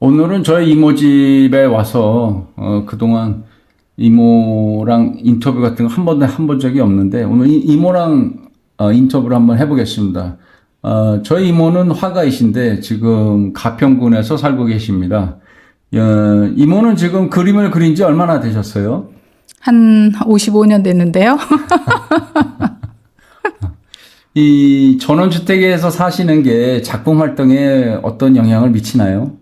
오늘은 저희 이모 집에 와서 그동안 이모랑 인터뷰 같은 거 한 번도 해본 적이 없는데 오늘 이모랑 인터뷰를 한번 해보겠습니다. 저희 이모는 화가이신데 지금 가평군에서 살고 계십니다. 이모는 지금 그림을 그린 지 얼마나 되셨어요? 한 55년 됐는데요. 이 전원주택에서 사시는 게 작품 활동에 어떤 영향을 미치나요?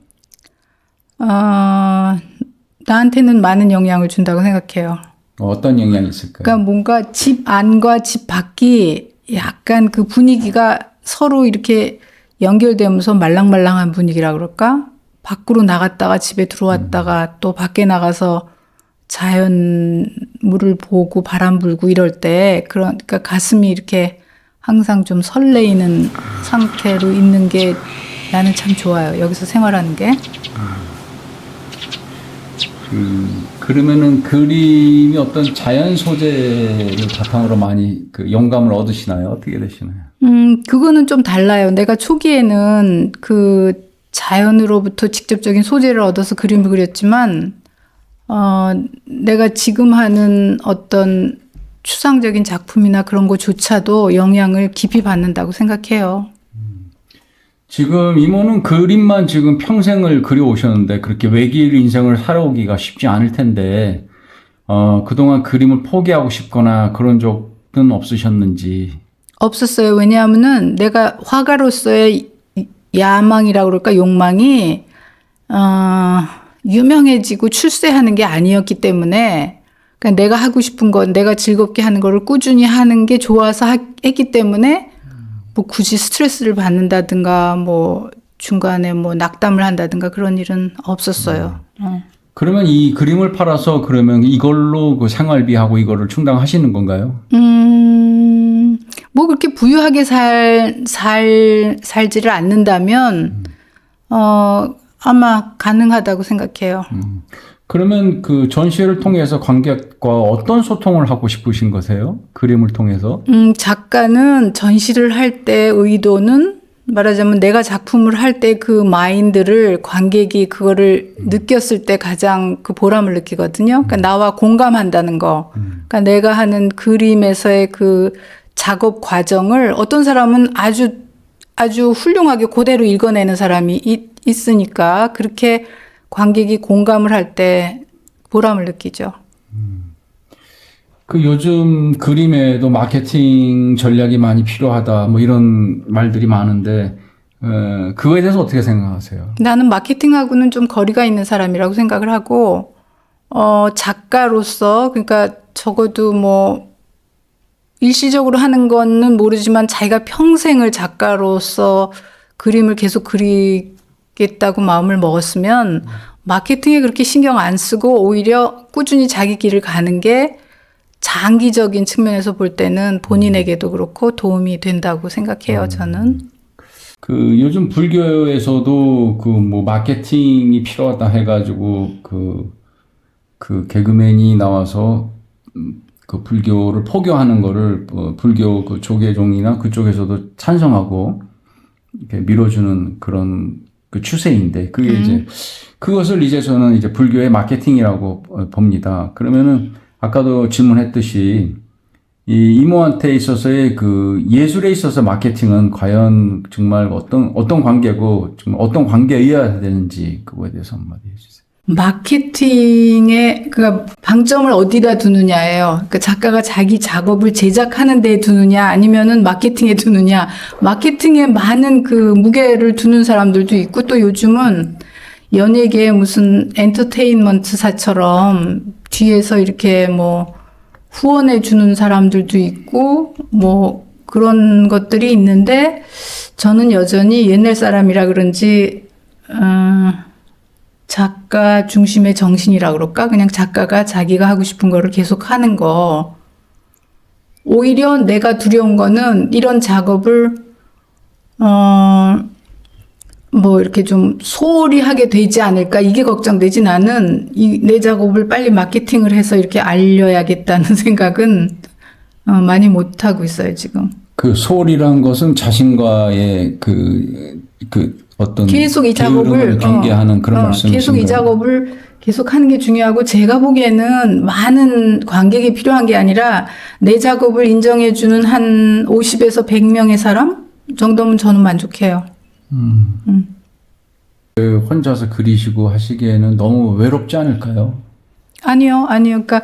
나한테는 많은 영향을 준다고 생각해요. 어떤 영향이 있을까요? 그러니까 뭔가 집 안과 집 밖이 약간 그 분위기가 서로 이렇게 연결되면서 말랑말랑한 분위기라 그럴까? 밖으로 나갔다가 집에 들어왔다가 또 밖에 나가서 자연물을 보고 바람 불고 이럴 때 그러니까 가슴이 이렇게 항상 좀 설레이는 상태로 있는 게 나는 참 좋아요. 여기서 생활하는 게. 그러면은 그림이 어떤 자연 소재를 바탕으로 많이 그 영감을 얻으시나요? 어떻게 되시나요? 그거는 좀 달라요. 내가 초기에는 그 자연으로부터 직접적인 소재를 얻어서 그림을 그렸지만, 내가 지금 하는 어떤 추상적인 작품이나 그런 거조차도 영향을 깊이 받는다고 생각해요. 지금 이모는 그림만 지금 평생을 그려오셨는데 그렇게 외길 인생을 살아오기가 쉽지 않을 텐데, 그동안 그림을 포기하고 싶거나 그런 적은 없으셨는지. 없었어요. 왜냐하면은 내가 화가로서의 야망이라고 그럴까, 욕망이, 유명해지고 출세하는 게 아니었기 때문에, 그러니까 내가 하고 싶은 건 내가 즐겁게 하는 거를 꾸준히 하는 게 좋아서 했기 때문에, 뭐 굳이 스트레스를 받는다든가, 뭐 중간에 뭐 낙담을 한다든가 그런 일은 없었어요. 그러면 이 그림을 팔아서 그러면 이걸로 그 생활비하고 이거를 충당하시는 건가요? 뭐 그렇게 부유하게 살지를 않는다면, 아마 가능하다고 생각해요. 그러면 그 전시회를 통해서 관객과 어떤 소통을 하고 싶으신 거세요? 그림을 통해서? 작가는 전시를 할 때 의도는 말하자면 내가 작품을 할 때 그 마인드를 관객이 그거를 느꼈을 때 가장 그 보람을 느끼거든요. 그러니까 나와 공감한다는 거. 그러니까 내가 하는 그림에서의 그 작업 과정을 어떤 사람은 아주 훌륭하게 그대로 읽어내는 사람이 있으니까 그렇게 관객이 공감을 할 때 보람을 느끼죠. 그 요즘 그림에도 마케팅 전략이 많이 필요하다, 뭐 이런 말들이 많은데, 그거에 대해서 어떻게 생각하세요? 나는 마케팅하고는 좀 거리가 있는 사람이라고 생각을 하고, 작가로서, 그러니까 적어도 뭐, 일시적으로 하는 거는 모르지만 자기가 평생을 작가로서 그림을 계속 그리겠다고 마음을 먹었으면, 마케팅에 그렇게 신경 안 쓰고 오히려 꾸준히 자기 길을 가는 게 장기적인 측면에서 볼 때는 본인에게도 그렇고 도움이 된다고 생각해요, 저는. 그 요즘 불교에서도 그 뭐 마케팅이 필요하다 해가지고 그 개그맨이 나와서 그 불교를 포교하는 거를 불교 그 조계종이나 그쪽에서도 찬성하고 이렇게 밀어주는 그런 그 추세인데 그게 이제 그것을 이제 저는 이제 불교의 마케팅이라고 봅니다. 그러면은 아까도 질문했듯이 이 이모한테 있어서의 그 예술에 있어서 마케팅은 과연 정말 어떤 관계고 정말 어떤 관계여야 되는지 그거에 대해서 한마디 해주세요. 마케팅의 그 방점을 어디다 두느냐예요. 그 작가가 자기 작업을 제작하는 데 두느냐 아니면은 마케팅에 두느냐. 마케팅에 많은 그 무게를 두는 사람들도 있고 또 요즘은 연예계의 무슨 엔터테인먼트사처럼 뒤에서 이렇게 뭐 후원해 주는 사람들도 있고 뭐 그런 것들이 있는데 저는 여전히 옛날 사람이라 그런지 작가 중심의 정신이라 그럴까? 그냥 작가가 자기가 하고 싶은 거를 계속 하는 거. 오히려 내가 두려운 거는 이런 작업을 뭐 이렇게 좀 소홀히 하게 되지 않을까 이게 걱정되지. 나는 내 작업을 빨리 마케팅을 해서 이렇게 알려야겠다는 생각은 많이 못 하고 있어요 지금. 그 소울이라는 것은 자신과의 그 어떤 계속 이 작업을 게으름을 경계하는 그런 말씀이신가요? 계속 이 작업을 계속 하는 게 중요하고 제가 보기에는 많은 관객이 필요한 게 아니라 내 작업을 인정해 주는 한 50에서 100명의 사람 정도면 저는 만족해요. 혼자서 그리시고 하시기에는 너무 외롭지 않을까요? 아니요. 그러니까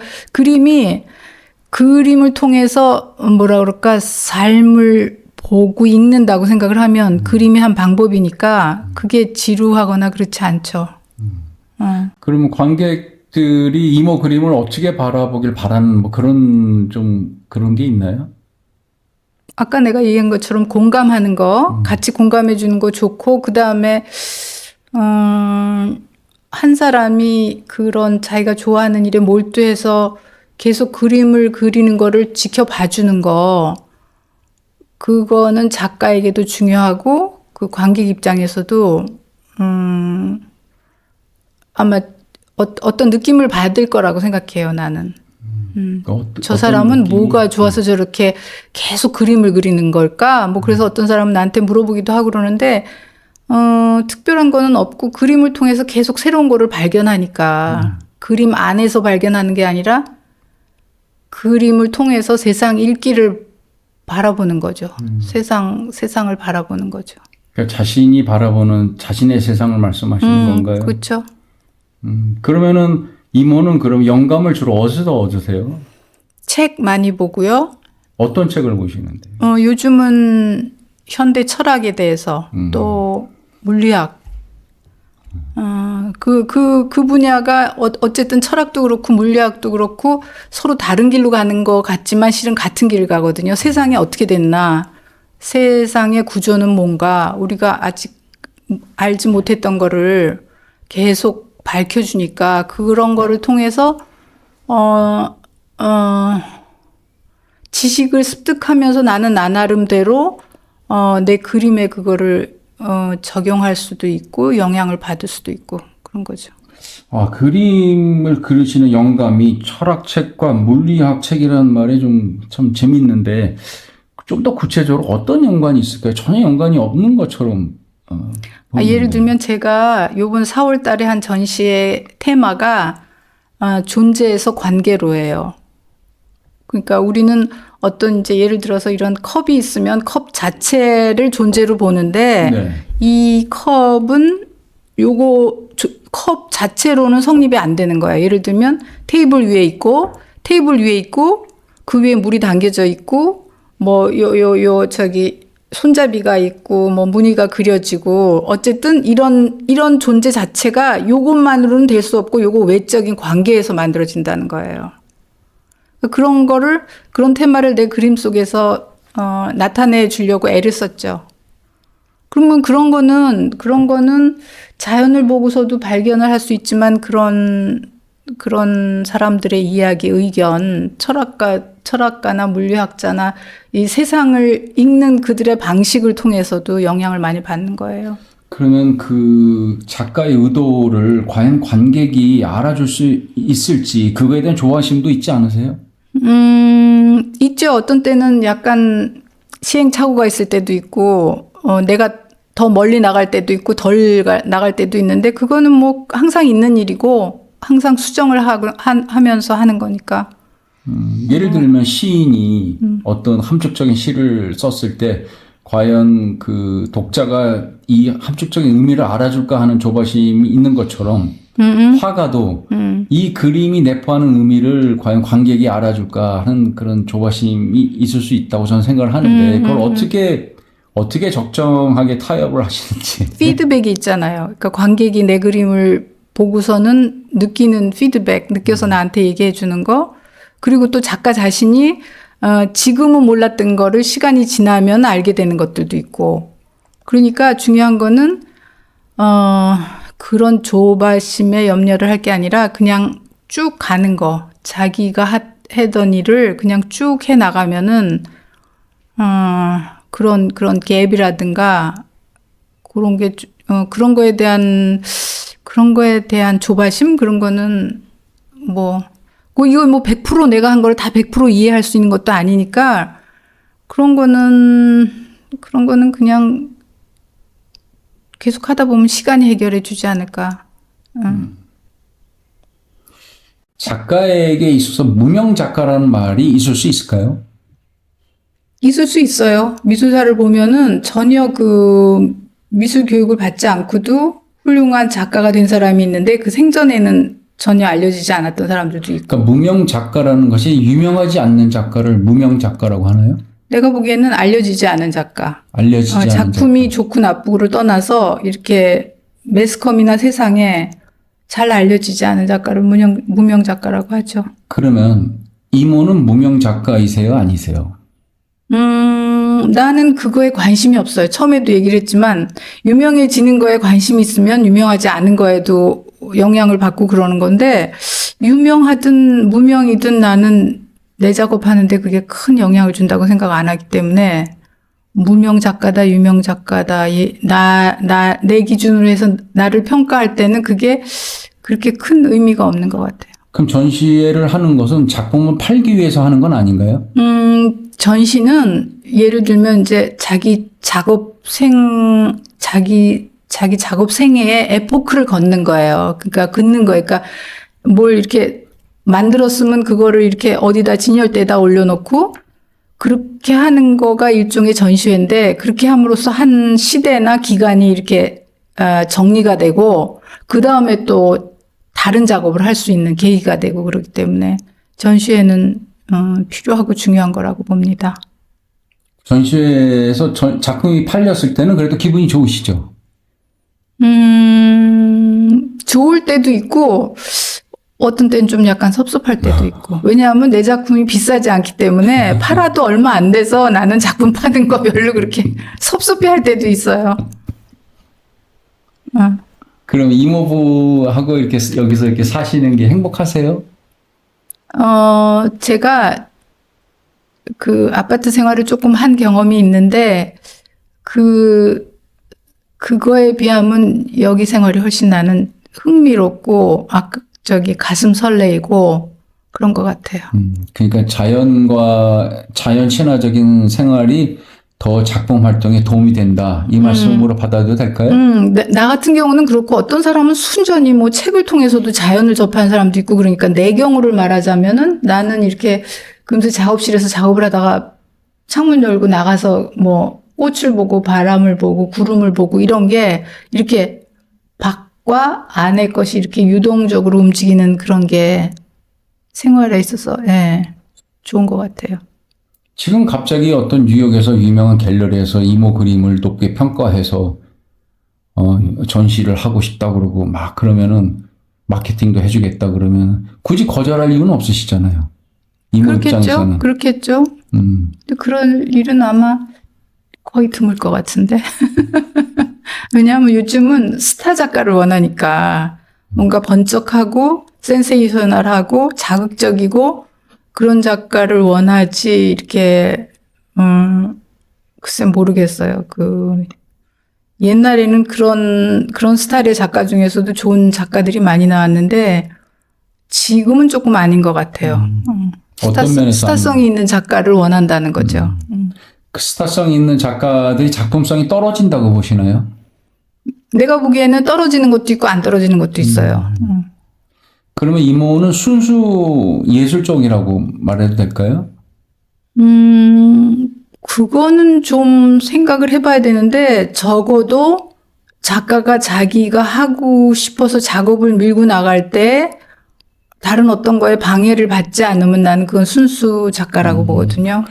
그림을 통해서 뭐라 그럴까 삶을 보고 읽는다고 생각을 하면 그림이 한 방법이니까 그게 지루하거나 그렇지 않죠. 그러면 관객들이 이모 그림을 어떻게 바라보길 바라는 뭐 그런 게 있나요? 아까 내가 얘기한 것처럼 공감하는 거, 같이 공감해 주는 거 좋고, 그 다음에, 한 사람이 그런 자기가 좋아하는 일에 몰두해서 계속 그림을 그리는 거를 지켜봐 주는 거, 그거는 작가에게도 중요하고, 그 관객 입장에서도, 아마 어떤 느낌을 받을 거라고 생각해요, 나는. 저 사람은 뭐가 좋아서 저렇게 계속 그림을 그리는 걸까? 뭐 그래서 어떤 사람은 나한테 물어보기도 하고 그러는데 특별한 거는 없고 그림을 통해서 계속 새로운 거를 발견하니까 그림 안에서 발견하는 게 아니라 그림을 통해서 세상 읽기를 바라보는 거죠. 세상을 바라보는 거죠. 그러니까 자신이 바라보는 자신의 세상을 말씀하시는 건가요? 그렇죠. 그러면은 이모는 그럼 영감을 주로 어디서 얻으세요? 책 많이 보고요. 어떤 책을 보시는데요? 요즘은 현대 철학에 대해서 또 물리학. 그 분야가 어쨌든 철학도 그렇고 물리학도 그렇고 서로 다른 길로 가는 것 같지만 실은 같은 길을 가거든요. 세상이 어떻게 됐나? 세상의 구조는 뭔가? 우리가 아직 알지 못했던 거를 계속 밝혀주니까 그런 거를 통해서 지식을 습득하면서 나는 나 나름대로 내 그림에 그거를 적용할 수도 있고 영향을 받을 수도 있고 그런 거죠. 그림을 그리시는 영감이 철학책과 물리학책이라는 말이 좀 참 재밌는데 좀 더 구체적으로 어떤 연관이 있을까요? 전혀 연관이 없는 것처럼 예를 들면 제가 요번 4월 달에 한 전시의 테마가 존재에서 관계로예요. 그러니까 우리는 어떤 이제 예를 들어서 이런 컵이 있으면 컵 자체를 존재로 보는데 네. 이 컵은 컵 자체로는 성립이 안 되는 거야. 예를 들면 테이블 위에 있고 그 위에 물이 담겨져 있고 뭐 손잡이가 있고 뭐 무늬가 그려지고 어쨌든 이런 존재 자체가 요것만으로는 될 수 없고 요거 외적인 관계에서 만들어진다는 거예요. 그런 테마를 내 그림 속에서 나타내 주려고 애를 썼죠. 그러면 그런 거는 자연을 보고서도 발견을 할 수 있지만 그런 사람들의 이야기, 의견, 철학가나 물리학자나 이 세상을 읽는 그들의 방식을 통해서도 영향을 많이 받는 거예요. 그러면 그 작가의 의도를 과연 관객이 알아줄 수 있을지 그거에 대한 조바심도 있지 않으세요? 있죠. 어떤 때는 약간 시행착오가 있을 때도 있고, 내가 더 멀리 나갈 때도 있고, 덜 나갈 때도 있는데, 그거는 뭐 항상 있는 일이고, 항상 수정을 하면서 하는 거니까. 예를 들면 시인이 어떤 함축적인 시를 썼을 때, 과연 그 독자가 이 함축적인 의미를 알아줄까 하는 조바심이 있는 것처럼, 화가도 이 그림이 내포하는 의미를 과연 관객이 알아줄까 하는 그런 조바심이 있을 수 있다고 저는 생각을 하는데 그걸 어떻게 적정하게 타협을 하시는지. 피드백이 있잖아요. 그러니까 관객이 내 그림을 보고서는 느끼는 피드백, 느껴서 나한테 얘기해 주는 거. 그리고 또 작가 자신이 지금은 몰랐던 거를 시간이 지나면 알게 되는 것들도 있고. 그러니까 중요한 거는 그런 조바심에 염려를 할 게 아니라 그냥 쭉 가는 거. 자기가 하던 일을 그냥 쭉 해 나가면은 그런 갭이라든가 그런 거에 대한 조바심 그런 거는 이거 100% 내가 한 걸 다 100% 이해할 수 있는 것도 아니니까 그런 거는 그냥 계속 하다 보면 시간이 해결해 주지 않을까. 작가에게 있어서 무명 작가라는 말이 있을 수 있을까요? 있을 수 있어요. 미술사를 보면은 전혀 그 미술 교육을 받지 않고도 훌륭한 작가가 된 사람이 있는데 그 생전에는 전혀 알려지지 않았던 사람들도 있고. 그러니까 무명 작가라는 것이 유명하지 않는 작가를 무명 작가라고 하나요? 내가 보기에는 알려지지 않은 작가. 알려지지 않은 작품이 좋고 나쁘고를 떠나서 이렇게 매스컴이나 세상에 잘 알려지지 않은 작가를 무명 작가라고 하죠. 그러면 이모는 무명 작가이세요? 아니세요? 나는 그거에 관심이 없어요. 처음에도 얘기를 했지만, 유명해지는 거에 관심이 있으면 유명하지 않은 거에도 영향을 받고 그러는 건데, 유명하든 무명이든 나는 내 작업하는데 그게 큰 영향을 준다고 생각 안 하기 때문에, 무명 작가다, 유명 작가다, 내 기준으로 해서 나를 평가할 때는 그게 그렇게 큰 의미가 없는 것 같아요. 그럼 전시회를 하는 것은 작품을 팔기 위해서 하는 건 아닌가요? 전시는 예를 들면 이제 자기 작업 생애에 에포크를 걷는 거예요. 그러니까 긋는 거예요. 그러니까 뭘 이렇게 만들었으면 그거를 이렇게 어디다 진열대에다 올려놓고 그렇게 하는 거가 일종의 전시회인데 그렇게 함으로써 한 시대나 기간이 이렇게 정리가 되고 그 다음에 또 다른 작업을 할 수 있는 계기가 되고 그렇기 때문에 전시회는 필요하고 중요한 거라고 봅니다. 전시회에서 작품이 팔렸을 때는 그래도 기분이 좋으시죠? 좋을 때도 있고 어떤 때는 좀 약간 섭섭할 때도 있고. 왜냐하면 내 작품이 비싸지 않기 때문에 팔아도 얼마 안 돼서 나는 작품 파는 거 별로 그렇게 섭섭해할 때도 있어요. 그럼 이모부하고 이렇게 여기서 이렇게 사시는 게 행복하세요? 제가 그 아파트 생활을 조금 한 경험이 있는데 그거에 비하면 여기 생활이 훨씬 나는 흥미롭고 가슴 설레이고 그런 것 같아요. 그러니까 자연 친화적인 생활이 더 작품 활동에 도움이 된다. 이 말씀으로 받아도 될까요? 나 같은 경우는 그렇고 어떤 사람은 순전히 뭐 책을 통해서도 자연을 접한 사람도 있고 그러니까 내 경우를 말하자면은 나는 이렇게 금세 작업실에서 작업을 하다가 창문 열고 나가서 뭐 꽃을 보고 바람을 보고 구름을 보고 이런 게 이렇게 밖과 안의 것이 이렇게 유동적으로 움직이는 그런 게 생활에 있어서 좋은 것 같아요. 지금 갑자기 어떤 뉴욕에서 유명한 갤러리에서 이모 그림을 높게 평가해서 전시를 하고 싶다 그러고 막 그러면은 마케팅도 해주겠다 그러면 굳이 거절할 이유는 없으시잖아요. 이모 입장에서는. 그렇겠죠. 근데 그럴 일은 아마 거의 드물 것 같은데. 왜냐하면 요즘은 스타 작가를 원하니까 뭔가 번쩍하고 센세이셔널하고 자극적이고 그런 작가를 원하지 이렇게 글쎄 모르겠어요. 옛날에는 그런 스타일의 작가 중에서도 좋은 작가들이 많이 나왔는데 지금은 조금 아닌 것 같아요. 어떤 면에서 스타성이 있는 작가를 원한다는 거죠. 그 스타성 있는 작가들이 작품성이 떨어진다고 보시나요? 내가 보기에는 떨어지는 것도 있고 안 떨어지는 것도 있어요. 그러면 이모는 순수 예술 쪽이라고 말해도 될까요? 그거는 좀 생각을 해봐야 되는데 적어도 작가가 자기가 하고 싶어서 작업을 밀고 나갈 때 다른 어떤 거에 방해를 받지 않으면 나는 그건 순수 작가라고 보거든요.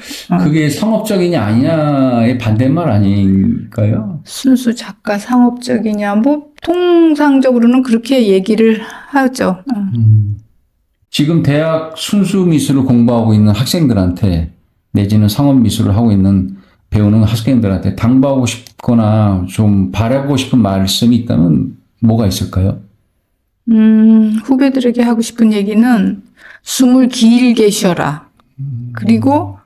그게 상업적이냐 아니냐의 반대말 아닐까요? 순수 작가 상업적이냐 뭐 통상적으로는 그렇게 얘기를 하죠. 지금 대학 순수 미술을 공부하고 있는 학생들한테 내지는 상업 미술을 하고 있는 배우는 학생들한테 당부하고 싶거나 좀 바라보고 싶은 말씀이 있다면 뭐가 있을까요? 후배들에게 하고 싶은 얘기는 숨을 길게 쉬어라. 그리고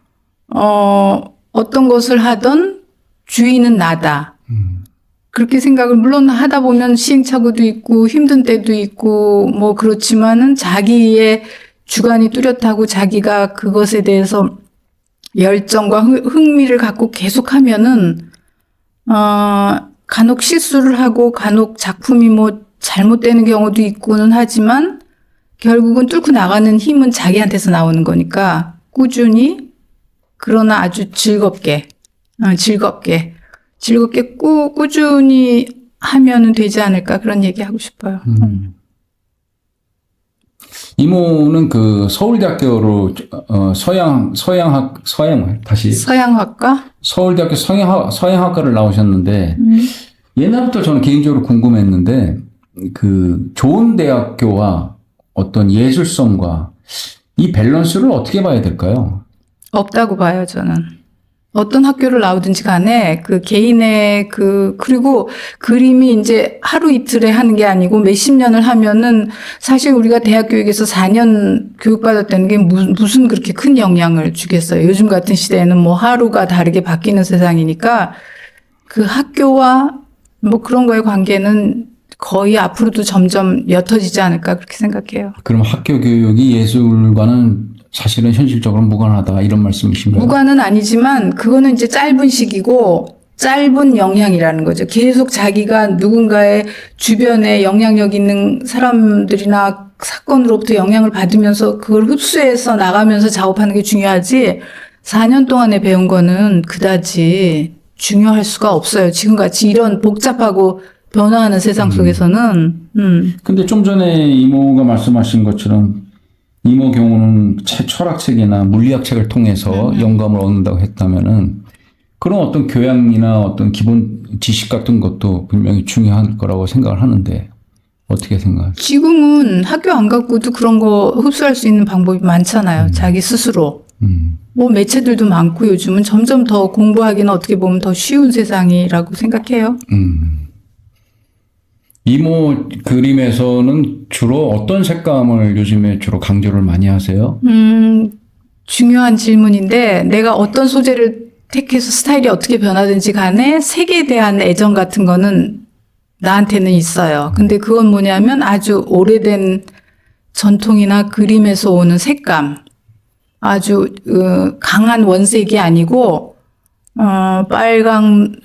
어떤 것을 하던 주인은 나다. 그렇게 생각을 물론 하다 보면 시행착오도 있고 힘든 때도 있고 뭐 그렇지만은 자기의 주관이 뚜렷하고 자기가 그것에 대해서 열정과 흥미를 갖고 계속하면은 간혹 실수를 하고 간혹 작품이 뭐 잘못되는 경우도 있고는 하지만 결국은 뚫고 나가는 힘은 자기한테서 나오는 거니까 꾸준히 그러나 아주 즐겁게 꾸준히 하면은 되지 않을까 그런 얘기 하고 싶어요. 이모는 그 서울대학교로 서양학과? 서울대학교 서양학과를 나오셨는데 옛날부터 저는 개인적으로 궁금했는데 그 좋은 대학교와 어떤 예술성과 이 밸런스를 어떻게 봐야 될까요? 없다고 봐요, 저는. 어떤 학교를 나오든지 간에 그 개인의 그리고 그림이 이제 하루 이틀에 하는 게 아니고 몇십 년을 하면은 사실 우리가 대학 교육에서 4년 교육받았다는 게 무슨 그렇게 큰 영향을 주겠어요. 요즘 같은 시대에는 뭐 하루가 다르게 바뀌는 세상이니까 그 학교와 뭐 그런 거의 관계는 거의 앞으로도 점점 옅어지지 않을까 그렇게 생각해요. 그럼 학교 교육이 예술과는 사실은 현실적으로 무관하다 이런 말씀이신가요? 무관은 아니지만 그거는 이제 짧은 시기고 짧은 영향이라는 거죠. 계속 자기가 누군가의 주변에 영향력 있는 사람들이나 사건으로부터 영향을 받으면서 그걸 흡수해서 나가면서 작업하는 게 중요하지 4년 동안에 배운 거는 그다지 중요할 수가 없어요. 지금같이 이런 복잡하고 변화하는 세상 속에서는. 근데 좀 전에 이모가 말씀하신 것처럼 이모 경우는 철학책이나 물리학책을 통해서 영감을 얻는다고 했다면은 그런 어떤 교양이나 어떤 기본 지식 같은 것도 분명히 중요할 거라고 생각을 하는데 어떻게 생각하세요? 지금은 학교 안 가고도 그런 거 흡수할 수 있는 방법이 많잖아요. 자기 스스로. 뭐 매체들도 많고 요즘은 점점 더 공부하기는 어떻게 보면 더 쉬운 세상이라고 생각해요. 이모 그림에서는 주로 어떤 색감을 요즘에 주로 강조를 많이 하세요? 중요한 질문인데 내가 어떤 소재를 택해서 스타일이 어떻게 변하든지 간에 색에 대한 애정 같은 거는 나한테는 있어요. 근데 그건 뭐냐면 아주 오래된 전통이나 그림에서 오는 색감. 아주 강한 원색이 아니고 빨강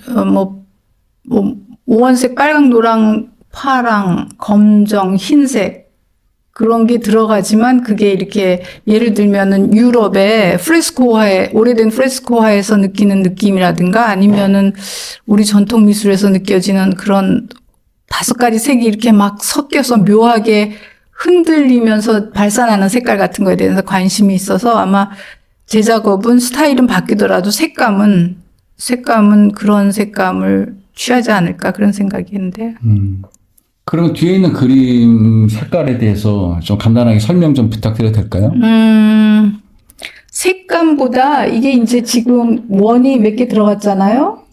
오원색 빨강 노랑 파랑, 검정, 흰색 그런 게 들어가지만 그게 이렇게 예를 들면은 유럽의 프레스코화에 오래된 프레스코화에서 느끼는 느낌이라든가 아니면은 우리 전통 미술에서 느껴지는 그런 5가지 색이 이렇게 막 섞여서 묘하게 흔들리면서 발산하는 색깔 같은 거에 대해서 관심이 있어서 아마 제 작업은 스타일은 바뀌더라도 색감은 그런 색감을 취하지 않을까 그런 생각이 있는데. 그러면 뒤에 있는 그림 색깔에 대해서 좀 간단하게 설명 좀 부탁드려도 될까요? 색감보다 이게 이제 지금 원이 몇 개 들어갔잖아요.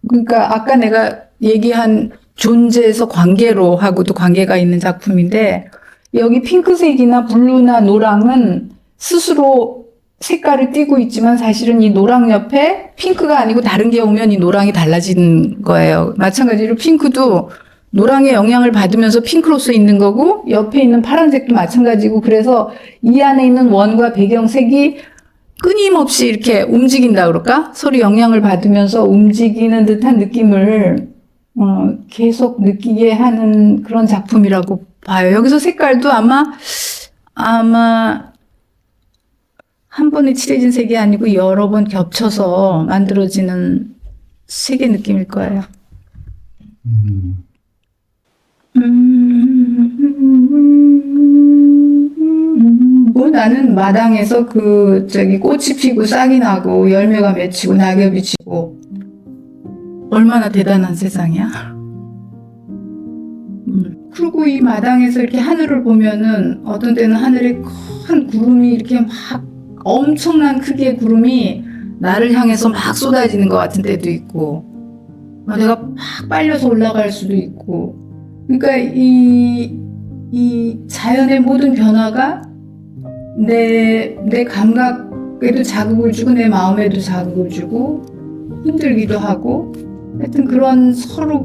그러니까 아까 내가 얘기한 존재에서 관계로 하고도 관계가 있는 작품인데 여기 핑크색이나 블루나 노랑은 스스로 색깔을 띠고 있지만 사실은 이 노랑 옆에 핑크가 아니고 다른 게 오면 이 노랑이 달라지는 거예요. 마찬가지로 핑크도 노랑의 영향을 받으면서 핑크로서 있는 거고 옆에 있는 파란색도 마찬가지고 그래서 이 안에 있는 원과 배경색이 끊임없이 이렇게 움직인다 그럴까? 서로 영향을 받으면서 움직이는 듯한 느낌을 계속 느끼게 하는 그런 작품이라고 봐요. 여기서 색깔도 아마 한 번에 칠해진 색이 아니고 여러 번 겹쳐서 만들어지는 색의 느낌일 거예요. 뭐 나는 마당에서 꽃이 피고 싹이 나고 열매가 맺히고 낙엽이 지고 얼마나 대단한 세상이야. 그리고 이 마당에서 이렇게 하늘을 보면은 어떤 때는 하늘에 큰 구름이 이렇게 막 엄청난 크기의 구름이 나를 향해서 막 쏟아지는 것 같은 때도 있고 내가 막 빨려서 올라갈 수도 있고 그러니까 이 자연의 모든 변화가 내 감각에도 자극을 주고 내 마음에도 자극을 주고 힘들기도 하고 하여튼 그런 서로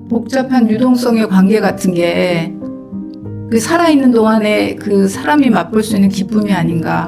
복잡한 유동성의 관계 같은 게 그 살아있는 동안에 그 사람이 맛볼 수 있는 기쁨이 아닌가